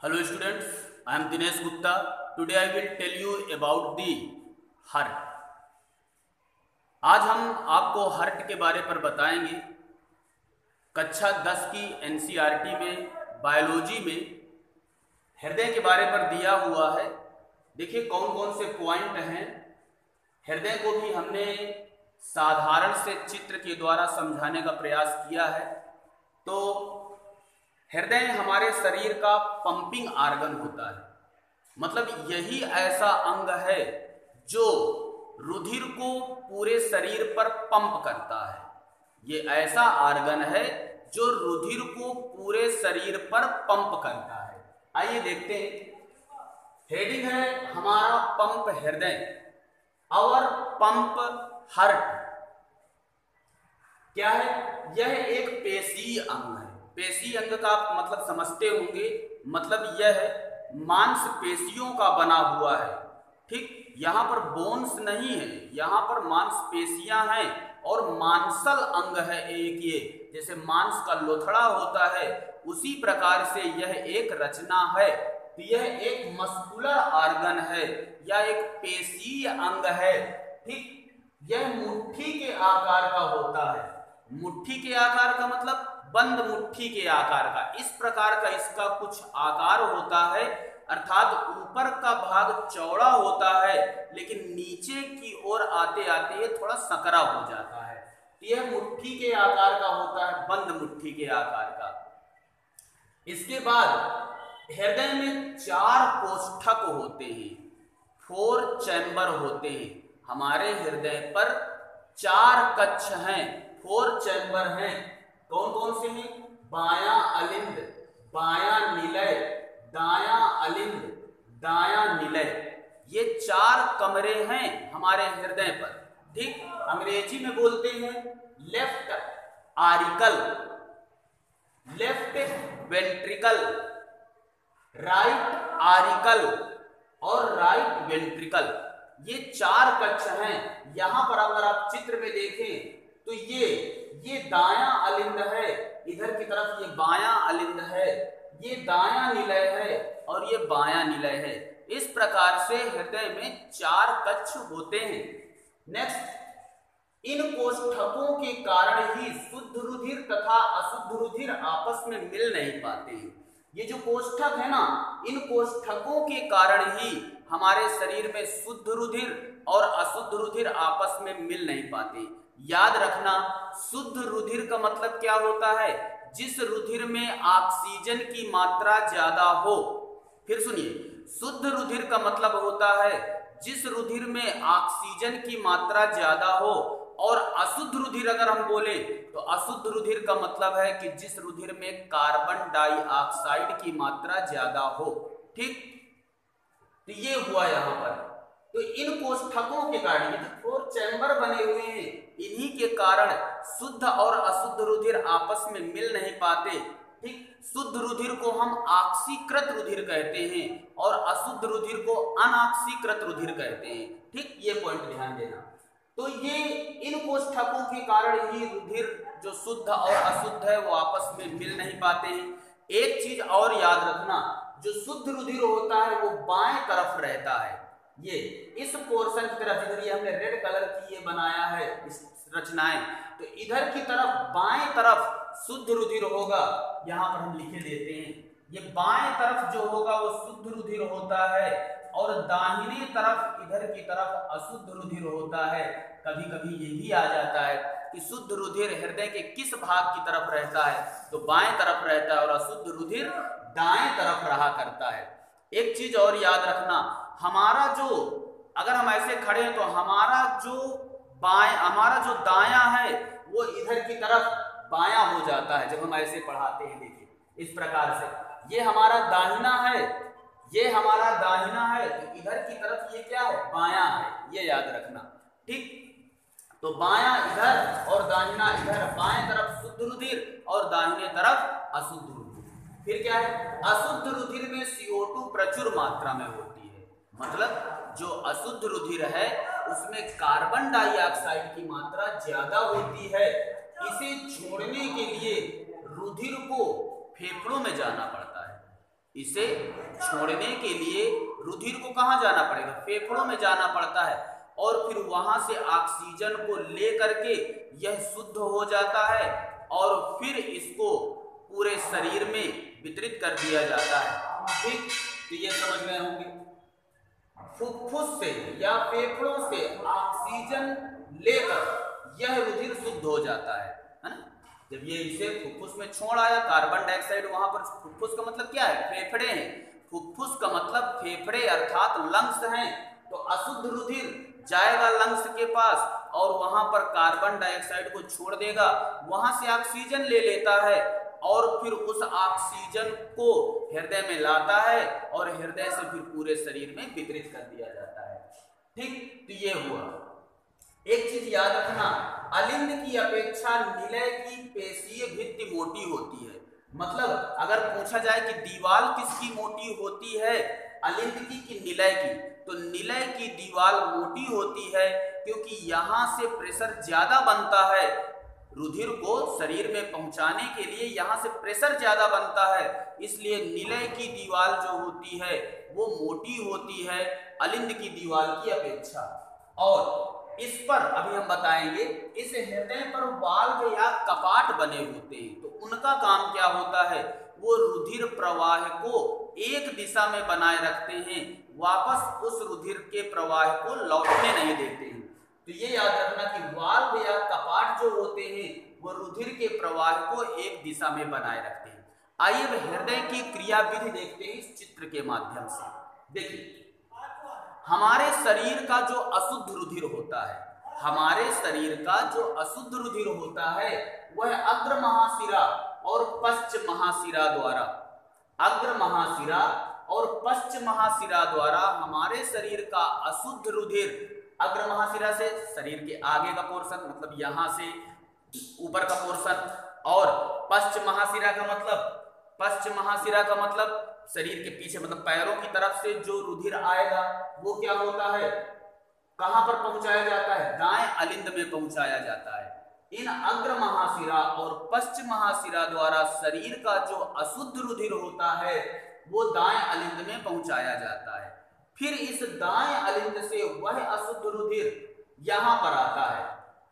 Hello students, I am Dinesh Gupta. Today I will tell you about the heart. आज हम आपको heart के बारे पर बताएंगे। कक्षा 10 की एनसीईआरटी में बायोलॉजी में हृदय के बारे पर दिया हुआ है। देखिए कौन कौन से पॉइंट हैं। हृदय को भी हमने साधारण से चित्र के द्वारा समझाने का प्रयास किया है। तो हृदय हमारे शरीर का पंपिंग आर्गन होता है, मतलब यही ऐसा अंग है जो रुधिर को पूरे शरीर पर पंप करता है। ये ऐसा आर्गन है जो रुधिर को पूरे शरीर पर पंप करता है। आइए देखते हैं। हेडिंग है हमारा पंप हृदय, आवर पंप हार्ट। क्या है? यह एक पेशीय अंग है। पेशी अंग का आप मतलब समझते होंगे, मतलब यह मांसपेशियों का बना हुआ है। ठीक, यहाँ पर बोन्स नहीं है, यहाँ पर मांसपेशियां हैं और मांसल अंग है एक। ये जैसे मांस का लोथड़ा होता है उसी प्रकार से यह एक रचना है। तो यह एक मस्कुलर आर्गन है या एक पेशीय अंग है। ठीक, यह मुट्ठी के आकार का होता है। मुट्ठी के आकार का मतलब बंद मुट्ठी के आकार का, इस प्रकार का इसका कुछ आकार होता है, अर्थात ऊपर का भाग चौड़ा होता है लेकिन नीचे की ओर आते आते ये थोड़ा सकरा हो जाता है। तो यह मुट्ठी के आकार का होता है, बंद मुट्ठी के आकार का। इसके बाद हृदय में 4 कोष्ठक होते हैं, 4 चैम्बर होते हैं। हमारे हृदय पर 4 कक्ष हैं, 4 चैम्बर हैं। कौन कौन से हैं? बायां अलिंद, बायां निलय, दायां अलिंद, दायां निलय। ये 4 कमरे हैं हमारे हृदय पर। ठीक, अंग्रेजी में बोलते हैं left auricle, left ventricle, right auricle और राइट वेंट्रिकल। ये 4 कक्ष हैं। यहां पर अगर आप चित्र में देखें तो ये दायां अलिंद है, इधर की तरफ ये बायां अलिंद है, ये दायां निलय है और ये बायां निलय है। इस प्रकार से हृदय में 4 कक्ष होते हैं। नेक्स्ट, इन कोष्ठकों के कारण ही शुद्ध रुधिर तथा अशुद्ध रुधिर आपस में मिल नहीं पाते हैं। ये जो कोष्ठक है ना, इन कोष्ठकों के कारण ही हमारे शरीर में शुद्ध रुधिर और अशुद्ध रुधिर आपस में मिल नहीं पाते। याद रखना, शुद्ध रुधिर का मतलब क्या होता है? जिस रुधिर में ऑक्सीजन की मात्रा ज्यादा हो। फिर सुनिए, शुद्ध रुधिर का मतलब होता है जिस रुधिर में ऑक्सीजन की मात्रा ज्यादा हो। और अशुद्ध रुधिर अगर हम बोले तो अशुद्ध रुधिर का मतलब है कि जिस रुधिर में कार्बन डाइऑक्साइड की मात्रा ज्यादा हो। ठीक, तो ये हुआ यहां पर। तो इन कोष्ठकों के कारण, ये जो 4 चैम्बर बने हुए हैं, इन्हीं के कारण शुद्ध और अशुद्ध रुधिर आपस में मिल नहीं पाते। ठीक, शुद्ध रुधिर को हम ऑक्सीकृत रुधिर कहते हैं और अशुद्ध रुधिर को अनऑक्सीकृत रुधिर कहते हैं। ठीक, ये पॉइंट ध्यान देना। तो ये इन कोष्ठकों के कारण ही रुधिर जो शुद्ध और अशुद्ध है वो आपस में मिल नहीं पाते हैं। एक चीज और याद रखना, जो शुद्ध रुधिर होता है वो बाएं तरफ रहता है। ये इस पोर्शन की तरफ, इधर ये हमने रेड कलर की ये बनाया है इस रचनाएं, तो इधर की तरफ बाएं तरफ शुद्ध रुधिर होगा। यहां पर हम लिखे देते हैं, ये बाएं तरफ जो होगा वो शुद्ध रुधिर होता है और दाहिने तरफ इधर की तरफ अशुद्ध रुधिर होता है। कभी कभी ये भी आ जाता है कि शुद्ध रुधिर हृदय के किस भाग की तरफ रहता है, तो बाएं तरफ रहता है और अशुद्ध रुधिर दाएं तरफ रहा करता है। एक चीज और याद रखना, हमारा जो, अगर हम ऐसे खड़े हैं तो हमारा जो दायां है वो इधर की तरफ बायां हो जाता है जब हम ऐसे पढ़ाते हैं। देखिए इस प्रकार से ये हमारा दाहिना है, ये हमारा दाहिना है, तो इधर की तरफ ये क्या है? बायां है। ये याद रखना। ठीक, तो बायां इधर और दाहिना इधर, बाएं तरफ शुद्ध रुधिर और दाहिने तरफ अशुद्ध रुधिर। फिर क्या है? अशुद्ध रुधिर में CO2 प्रचुर मात्रा में होती है, मतलब जो अशुद्ध रुधिर है उसमें कार्बन डाइऑक्साइड की मात्रा ज्यादा होती है। इसे छोड़ने के लिए रुधिर को फेफड़ों में जाना पड़ता है। इसे छोड़ने के लिए रुधिर को कहाँ जाना पड़ेगा, फेफड़ों में जाना पड़ता है, और फिर वहां से ऑक्सीजन को ले करके यह शुद्ध हो जाता है और फिर इसको पूरे शरीर में वितरित कर दिया जाता है। ठीक, तो ये समझ गए होंगे। फुफ्फुस से या फेफड़ों से ऑक्सीजन लेकर यह रुधिर शुद्ध हो जाता है ना। जब ये इसे फुफ्फुस में छोड़ आया कार्बन डाइऑक्साइड, वहां पर फुफ्फुस का मतलब क्या है, फेफड़े हैं। फुफ्फुस का मतलब फेफड़े अर्थात लंग्स हैं। तो अशुद्ध रुधिर जाएगा लंग्स के पास और वहां पर कार्बन डाइऑक्साइड को छोड़ देगा, वहां से ऑक्सीजन ले लेता है और फिर उस ऑक्सीजन को हृदय में लाता है और हृदय से फिर पूरे शरीर में वितरित कर दिया जाता है। ठीक, तो ये हुआ। एक चीज याद रखना, अलिंद की अपेक्षा निलय की पेशीय भित्ति मोटी होती है। मतलब अगर पूछा जाए कि दीवार किसकी मोटी होती है, अलिंद की कि निलय की, तो निलय की दीवार मोटी होती है क्योंकि यहां से प्रेशर ज्यादा बनता है। रुधिर को शरीर में पहुंचाने के लिए यहां से प्रेशर ज्यादा बनता है, इसलिए निलय की दीवार जो होती है वो मोटी होती है अलिंद की दीवार की अपेक्षा। और इस पर अभी हम बताएंगे, इस हृदय पर वाल्व या कपाट बने होते हैं, तो उनका काम क्या होता है, वो रुधिर प्रवाह को एक दिशा में बनाए रखते हैं, वापस उस रुधिर के प्रवाह को लौटने नहीं देते हैं। तो ये याद रखना कि वाल्व या कपाट जो होते हैं वो रुधिर के प्रवाह को एक दिशा में बनाए रखते हैं। आइए अब हृदय की क्रियाविधि देखते हैं इस चित्र के माध्यम से। देखिए, हमारे शरीर का जो अशुद्ध रुधिर होता है, हमारे शरीर का जो अशुद्ध रुधिर होता है वह अग्र महाशिरा और पश्च महाशिरा द्वारा, अग्र महाशिरा और पश्च महाशिरा द्वारा हमारे शरीर का अशुद्ध रुधिर, अग्र महाशिरा से शरीर के आगे का पोर्शन मतलब यहां से ऊपर का पोर्शन, और पश्च महाशिरा का मतलब, पश्च महाशिरा का मतलब शरीर के पीछे मतलब पैरों की तरफ से जो रुधिर आएगा वो क्या होता है, कहां पर पहुंचाया जाता है, दाएं अलिंद में पहुंचाया जाता है। इन अग्र महाशिरा और पश्च महाशिरा द्वारा शरीर का जो अशुद्ध रुधिर होता है वो दाएं अलिंद में पहुंचाया जाता है। फिर इस दाएं अलिंद से वह अशुद्ध रुधिर यहां पर आता है,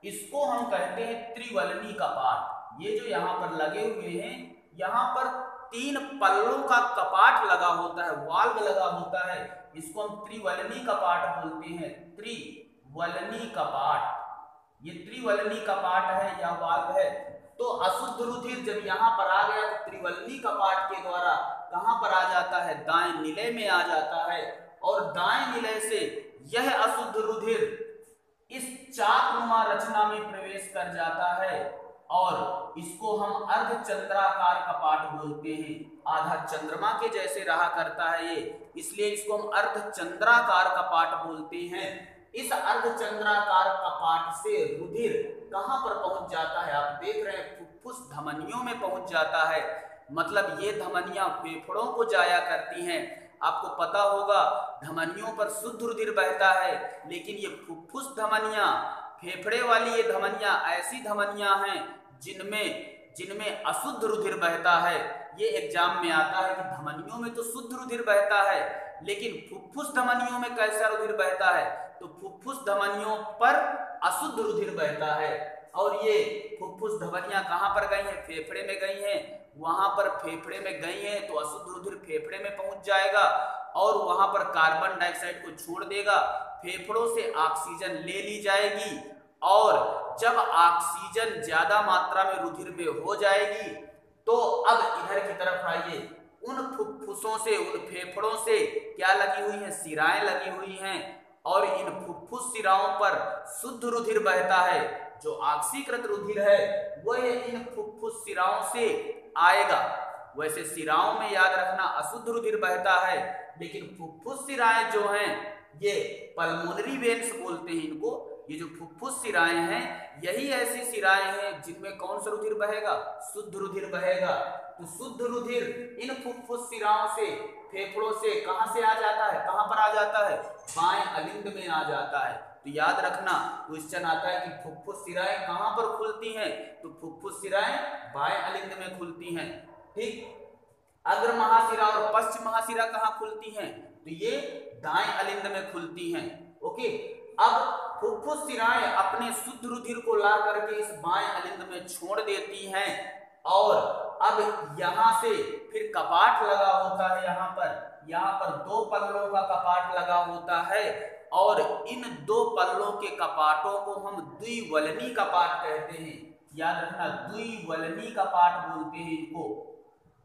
इसको हम कहते हैं त्रिवलनी कपाट। ये जो यहाँ पर लगे हुए हैं, यहाँ पर 3 पल्लों का कपाट लगा होता है, वाल्व लगा होता है, इसको हम त्रिवलनी कपाट बोलते हैं। त्रिवलनी कपाट, ये त्रिवलनी कपाट है या वाल्व है। तो अशुद्ध रुधिर जब यहाँ पर आ गया तो त्रिवलनी कपाट के द्वारा कहां पर आ जाता है, दाएं निलय में आ जाता है, और दाएं निलय से यह अशुद्ध रुधिर इस चाकनुमा रचना में प्रवेश कर जाता है और इसको हम अर्धचंद्राकार कपाट बोलते हैं। आधा चंद्रमा के जैसे रहा करता है ये, इसलिए इसको हम अर्धचंद्राकार कपाट बोलते हैं। इस अर्धचंद्राकार कपाट से रुधिर कहां पर पहुंच जाता है, आप देख रहे हैं फुफ्फुस धमनियों में पहुंच जाता है। मतलब ये धमनियां फेफड़ों को जाया करती हैं। आपको पता होगा धमनियों पर शुद्ध रुधिर बहता है, लेकिन ये फुफ्फुस धमनियां, फेफड़े वाली ये धमनियां ऐसी धमनियां हैं जिनमें अशुद्ध रुधिर बहता है। ये एग्जाम में आता है कि धमनियों में तो शुद्ध रुधिर बहता है, लेकिन फुफ्फुस धमनियों में कैसा रुधिर बहता है, तो फुफ्फुस धमनियों पर अशुद्ध रुधिर बहता है। और ये फुफ्फुस धमनियां कहां पर गई हैं, फेफड़े में गई हैं। वहां पर फेफड़े में गई हैं तो अशुद्ध रुधिर फेफड़े में पहुंच जाएगा और वहां पर कार्बन डाइऑक्साइड को छोड़ देगा, फेफड़ों से ऑक्सीजन ले ली जाएगी, और जब ऑक्सीजन ज्यादा मात्रा में रुधिर में हो जाएगी तो अब इधर की तरफ आइए, उन फुफ्फुसों से, उन फेफड़ों से क्या लगी हुई हैं, शिराएं लगी हुई हैं, और इन फुफ्फुस शिराओं पर शुद्ध रुधिर बहता है। जो ऑक्सीकृत रुधिर है वह इन फुफ्फुस शिराओं से आएगा। वैसे शिराओं में याद रखना अशुद्ध रुधिर बहता है, लेकिन फुफ्फुस शिराएं जो हैं ये पल्मोनरी वेन्स बोलते हैं इनको। ये जो फुफ्फुस शिराएं हैं यही ऐसी शिराएं हैं जिनमें कौन सा रुधिर बहेगा, शुद्ध रुधिर बहेगा। तो शुद्ध रुधिर इन फुफ्फुस शिराओं से, फेफड़ों से कहां से आ जाता है, कहां पर आ जाता है, बाएं अलिंद में आ जाता है। तो याद रखना क्वेश्चन आता है कि फुफ्फुस शिराएं कहां पर खुलती हैं, तो फुफ्फुस शिराएं बाएं अलिंद में खुलती हैं। ठीक, अग्र महाशिरा और पश्च महाशिरा कहाँ खुलती हैं? तो ये दाएं अलिंद में खुलती हैं। ओके, अब फुफ्फुस शिराएं अपने शुद्ध रुधिर को ला करके इस बाएं अलिंद में छोड़ देती हैं और अब यहां से फिर कपाट लगा होता है। यहाँ पर दो पल्लों का कपाट लगा होता है और इन दो पल्लों के कपाटों को हम द्विवलनी कपाट कहते हैं। याद रखना, द्विवलनी कपाट बोलते हैं इनको,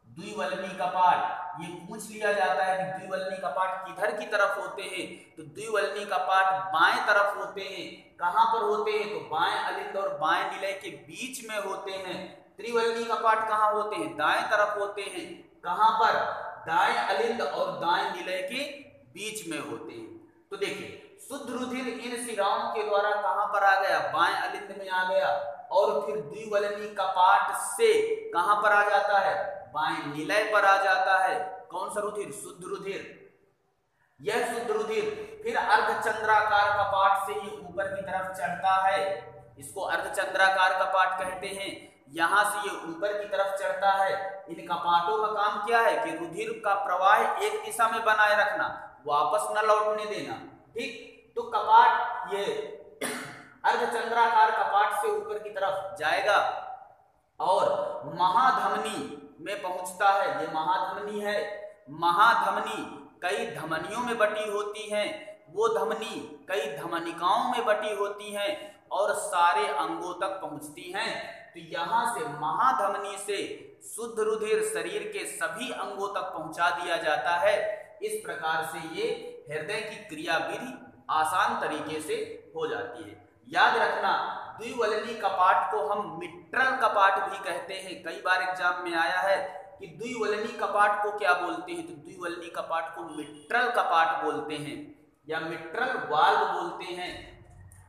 द्विवलनी कपाट। ये पूछ लिया जाता है कि द्विवलनी कपाट किधर की तरफ होते हैं, तो द्विवलनी कपाट बाएं तरफ होते हैं। कहां पर होते हैं? तो बाएं अलिंद और बाएं निलय के बीच में होते हैं। त्रिवलनी कपाट कहां होते हैं? दाएं तरफ होते हैं। कहां पर? दाएं अलिंद और दाएं निलय के बीच में होते हैं। तो देखिए, शुद्ध रुधिर इन शिराओं के द्वारा कहां पर आ गया? बाएं अलिंद में आ गया और फिर द्विवलनी कपाट से कहां पर आ जाता है? बाएं निलय पर आ जाता है। कौन सा रुधिर? शुद्ध रुधिर। यह शुद्ध रुधिर फिर अर्धचंद्राकार कपाट से ये ऊपर की तरफ चढ़ता है। इसको अर्धचंद्राकार कपाट कहते हैं। यहां से ये ऊपर की तरफ चढ़ता है। इन कपाटों का काम क्या है? कि रुधिर का प्रवाह एक दिशा में बनाए रखना, वापस न लौटने देना। ठीक, तो कपाट ये अर्धचंद्राकार कपाट से ऊपर की तरफ जाएगा और महाधमनी में पहुंचता है। ये महाधमनी है। महाधमनी कई धमनियों में बटी होती हैं, वो धमनी कई धमनिकाओं में बटी होती हैं और सारे अंगों तक पहुंचती हैं। तो यहां से महाधमनी से शुद्ध रुधिर शरीर के सभी अंगों तक पहुंचा दिया जाता है। इस प्रकार से ये हृदय की क्रिया विधि आसान तरीके से हो जाती है। याद रखना, द्विवलनी कपाट को हम मिट्रल कपाट भी कहते हैं। कई बार एग्जाम में आया है कि द्विवलनी कपाट को क्या बोलते हैं, तो द्विवलनी कपाट को मिट्रल कपाट बोलते हैं या मिट्रल वाल्व बोलते हैं।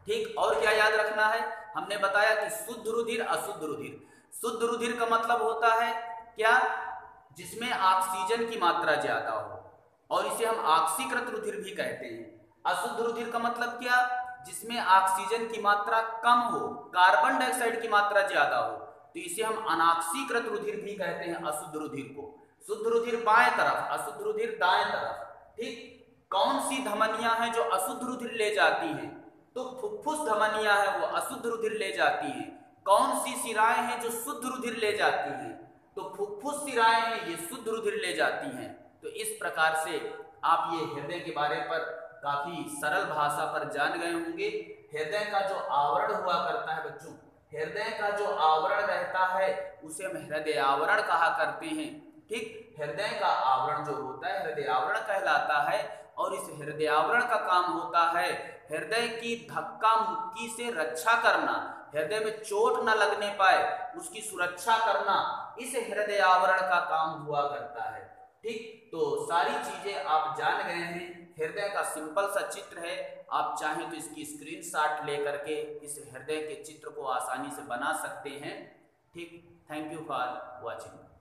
ठीक, और क्या याद रखना है? हमने बताया कि शुद्ध रुधिर, अशुद्ध रुधिर। शुद्ध रुधिर का मतलब होता है क्या? जिसमें ऑक्सीजन की मात्रा ज्यादा हो और इसे हम ऑक्सीकृत रुधिर भी कहते हैं। अशुद्ध रुधिर का मतलब क्या? जिसमें ऑक्सीजन की मात्रा कम हो, कार्बन डाइऑक्साइड की मात्रा ज्यादा हो, तो इसे हम अनॉक्सीकृत रुधिर भी कहते हैं, अशुद्ध रुधिर को। शुद्ध रुधिर बाएं तरफ, अशुद्ध रुधिर दाएं तरफ। ठीक, कौन सी धमनियां हैं जो अशुद्ध रुधिर ले जाती हैं? तो फुफ्फुस धमनियां हैं, वो अशुद्ध रुधिर ले जाती हैं। कौन सी शिराएं हैं जो शुद्ध रुधिर ले जाती हैं? तो फुफ्फुस शिराएं हैं, ये शुद्ध रुधिर ले जाती हैं। तो इस प्रकार से आप ये हृदय के बारे पर काफी सरल भाषा पर जान गए होंगे। हृदय का जो आवरण हुआ करता है बच्चों, हृदय का जो आवरण रहता है उसे हम हृदय आवरण कहा करते हैं। ठीक, हृदय का आवरण जो होता है हृदय आवरण कहलाता है और इस हृदय आवरण का काम होता है हृदय की धक्का मुक्की से रक्षा करना, हृदय में चोट न लगने पाए उसकी सुरक्षा करना, इस हृदय आवरण का काम हुआ करता है। ठीक, तो सारी चीजें आप जान गए हैं। हृदय का सिंपल सा चित्र है, आप चाहें तो इसकी स्क्रीनशॉट लेकर के इस हृदय के चित्र को आसानी से बना सकते हैं। ठीक, थैंक यू फॉर वॉचिंग।